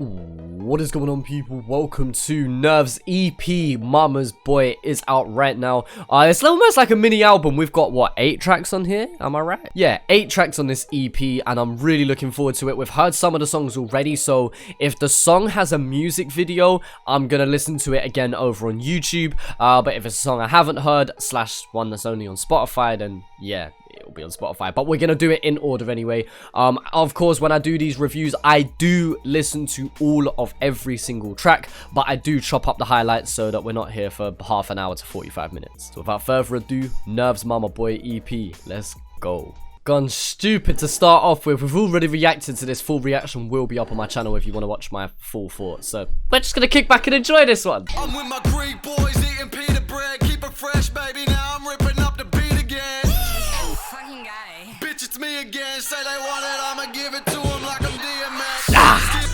What is going on, people? Welcome to Nerve's EP. Mama's Boy is out right now. It's almost like a mini album. We've got what, 8 tracks on here? Am I right? Yeah, 8 tracks on this EP, and I'm really looking forward to it. We've heard some of the songs already, so if the song has a music video, I'm gonna listen to it again over on YouTube. But if it's a song I haven't heard / one that's only on Spotify, then yeah, it'll be on Spotify, but we're gonna do it in order anyway. Of course, when I do these reviews, I do listen to all of every single track, but I do chop up the highlights so that we're not here for half an hour to 45 minutes. So without further ado, Nerve's Mama Boy EP, let's go. Gone stupid to start off with. We've already reacted to this. Full reaction will be up on my channel if you want to watch my full thoughts. So we're just gonna kick back and enjoy this one. I'm with my Greek boys eating pita bread, keep it fresh, baby. Now I'm ripping up the beat again. Fucking guy. Bitch, it's me again. Say they want it, I'ma give it to them like I'm DMX.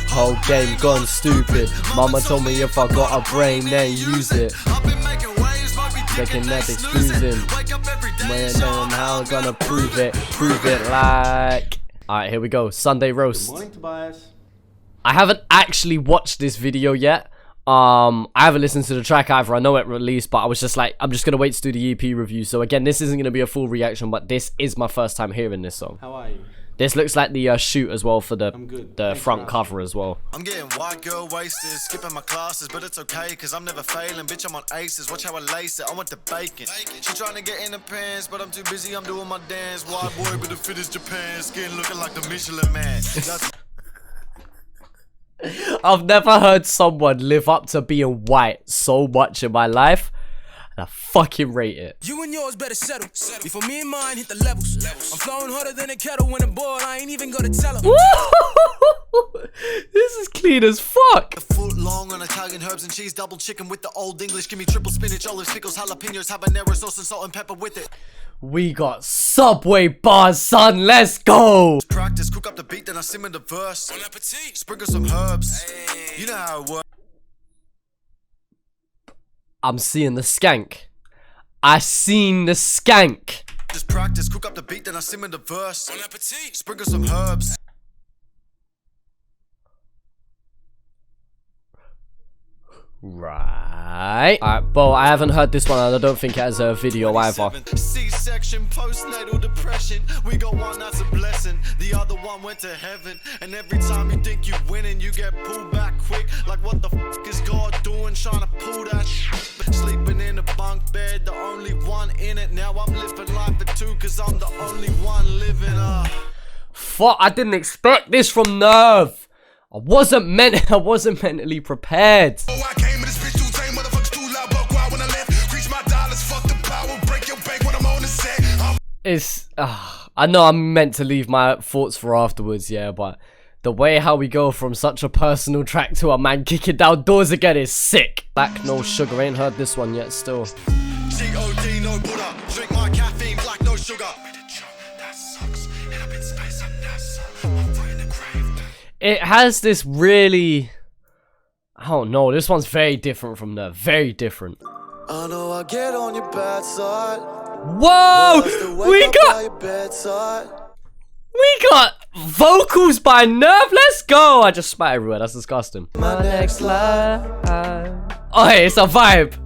Whole game gone stupid. Mama told me if I got a brain, then use it. I've been making waves, might be They thinking can never that's excuse snoozing. him. Wake up every day, Man, so knowing how I'm gonna prove it like. Alright, here we go. Sunday roast. Morning, Tobias. I haven't actually watched this video yet. I haven't listened to the track either. I know it released, but I was just like, I'm just gonna wait to do the EP review. So again, this isn't gonna be a full reaction, but this is my first time hearing this song. How are you? This looks like the shoot as well for the I'm good. the Thanks front for cover as well. I'm getting white girl wasted, skipping my classes, but it's okay, cause I'm never failing. Bitch, I'm on aces, watch how I lace it, I want the bacon. She trying to get in the pants, but I'm too busy, I'm doing my dance. White boy, but the fit is Japan, skin looking like the Michelin man. That's I've never heard someone live up to being white so much in my life, and I fucking rate it. You and yours better settle. Before me and mine hit the levels. I'm flowing harder than a kettle when I'm bored. I ain't even gonna tell her. This is clean as fuck. a foot long on Italian herbs and cheese, double chicken with the old English. Give me triple spinach, olives, pickles, jalapenos, habanero sauce and salt and pepper with it. We got Subway bars, son. Let's go. Practice, cook up the beat, then I simmer the verse. Bon appetit. Sprinkle some herbs. You know how it works. I'm seeing the skank. I seen the skank. Just practice, cook up the beat, then I simmer the verse. Bon appetit. Sprinkle some herbs. Right. Alright, Bo, I haven't heard this one and I don't think it has a video either. C-section, postnatal depression. We got one that's a blessing. The other one went to heaven. And every time you think you're winning, you get pulled back quick. Like what the f is God doing? Trying to pull that shit. Sleeping in a bunk bed, the only one in it. Now I'm living life for two, cause I'm the only one living. Fuck, I didn't expect this from Nerve. I wasn't mentally prepared. Oh, I came in this bitch too tame, motherfuckers too loud, buck wild when I left. Reach my dollars, fuck the power, break your bank when I'm on the set. It's I know I'm meant to leave my thoughts for afterwards, yeah, but the way how we go from such a personal track to a man kicking down doors again is sick. Black no sugar, ain't heard this one yet still. G-O-D, no Buddha. Drink my caffeine, black, no sugar. It has this really, I don't know, this one's very different from Nerve, very different. I know I get on your bad side. Whoa! We got vocals by Nerve. Let's go. I just spat everywhere. That's disgusting. My next life. Oh, hey, it's a vibe.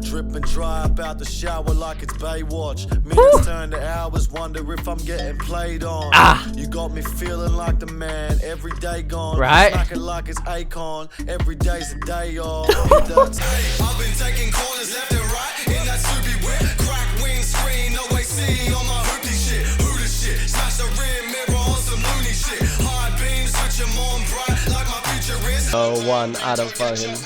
Drip and dry about the shower like it's Baywatch. Minutes turn to hours, wonder if I'm getting played on. You got me feeling like the man, every day gone. Right. Smacking like it's Akon, every day's a day off. I've been taking corners left and right in that soupy whip. Crack windscreen, no AC on my hoopty shit. Who the shit? Smash the rear mirror on some loony shit. High beams, switch 'em on bright like my future is. No one, I don't fucking.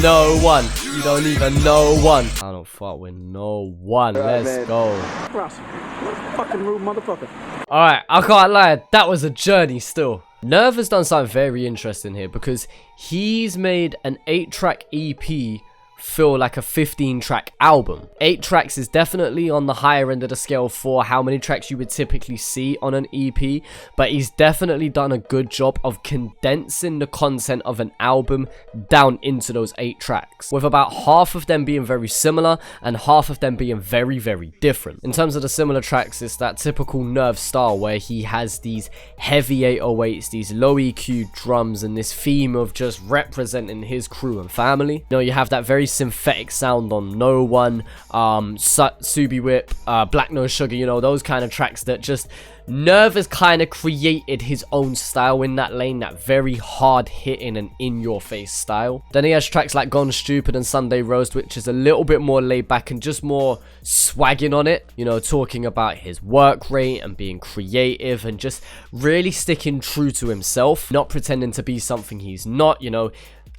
No one. You don't even know one. I don't fuck with no one. Let's go. Fucking rude motherfucker. Alright, I can't lie. That was a journey still. Nerve has done something very interesting here because he's made an 8-track EP feel like a 15-track album. 8 tracks is definitely on the higher end of the scale for how many tracks you would typically see on an EP, but he's definitely done a good job of condensing the content of an album down into those 8 tracks, with about half of them being very similar and half of them being very, very different. In terms of the similar tracks, it's that typical Nerve style where he has these heavy 808s, these low EQ drums, and this theme of just representing his crew and family. You know, you have that very synthetic sound on No One, Subi Whip, Black No Sugar, you know, those kind of tracks that just Nerve has kind of created his own style in that lane, that very hard hitting and in your face style. Then he has tracks like Gone Stupid and Sunday Roast, which is a little bit more laid back and just more swagging on it, you know, talking about his work rate and being creative and just really sticking true to himself, not pretending to be something he's not, you know.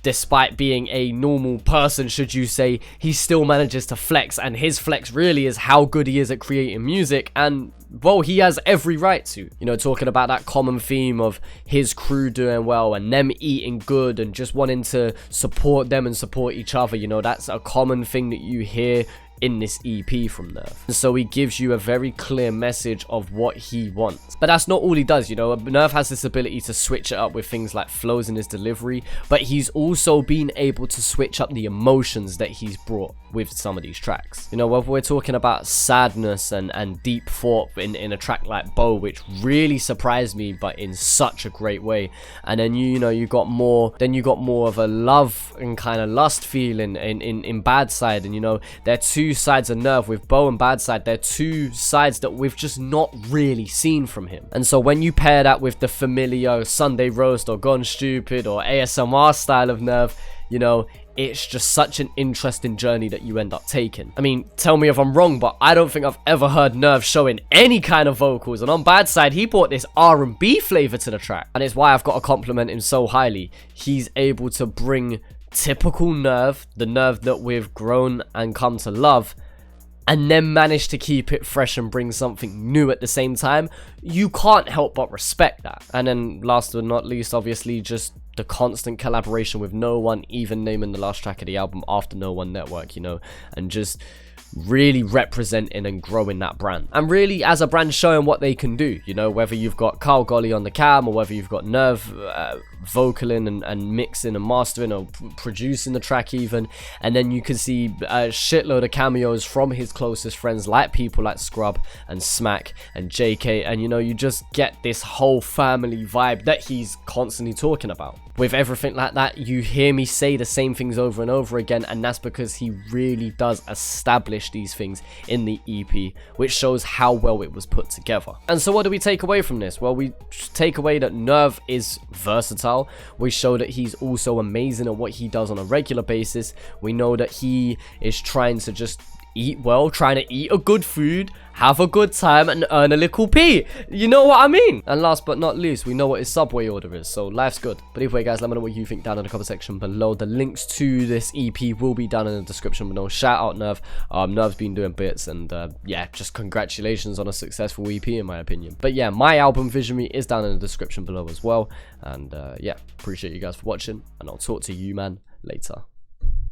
Despite being a normal person, should you say, he still manages to flex, and his flex really is how good he is at creating music, and well, he has every right to, you know, talking about that common theme of his crew doing well and them eating good and just wanting to support them and support each other. You know, that's a common thing that you hear in this EP from Nerve. And so he gives you a very clear message of what he wants. But that's not all he does, you know. Nerve has this ability to switch it up with things like flows in his delivery, but he's also been able to switch up the emotions that he's brought with some of these tracks. You know, whether we're talking about sadness and deep thought in a track like Bow, which really surprised me, but in such a great way. And then you got more of a love and kind of lust feeling in Bad Side. And you know, they're two sides of Nerve. With Bow and Bad Side, they're two sides that we've just not really seen from him. And so when you pair that with the familiar Sunday Roast or Gone Stupid or ASMR style of Nerve, you know, it's just such an interesting journey that you end up taking. I mean, tell me if I'm wrong, but I don't think I've ever heard Nerve showing any kind of vocals. And on Bad Side, he brought this R&B flavor to the track. And it's why I've got to compliment him so highly. He's able to bring typical Nerve, the Nerve that we've grown and come to love, and then manage to keep it fresh and bring something new at the same time. You can't help but respect that. And then last but not least, obviously, just the constant collaboration with No One, even naming the last track of the album after No One Network, you know, and just really representing and growing that brand, and really as a brand showing what they can do, you know, whether you've got Carl Golly on the cam or whether you've got Nerve vocaling and mixing and mastering or producing the track even, and then you can see a shitload of cameos from his closest friends, like people like Scrub and Smack and JK, and you know, you just get this whole family vibe that he's constantly talking about. With everything like that, you hear me say the same things over and over again, and that's because he really does establish these things in the EP, which shows how well it was put together. And so what do we take away from this? Well, we take away that Nerve is versatile. We show that he's also amazing at what he does on a regular basis. We know that he is trying to just eat well, trying to eat a good food, have a good time, and earn a little P. You know what I mean? And last but not least, we know what his Subway order is, so life's good. But anyway, guys, let me know what you think down in the comment section below. The links to this EP will be down in the description below. Shout out Nerve. Nerve's been doing bits, and yeah, just congratulations on a successful EP in my opinion. But yeah, my album Visionary is down in the description below as well. And yeah, appreciate you guys for watching, and I'll talk to you, man, later.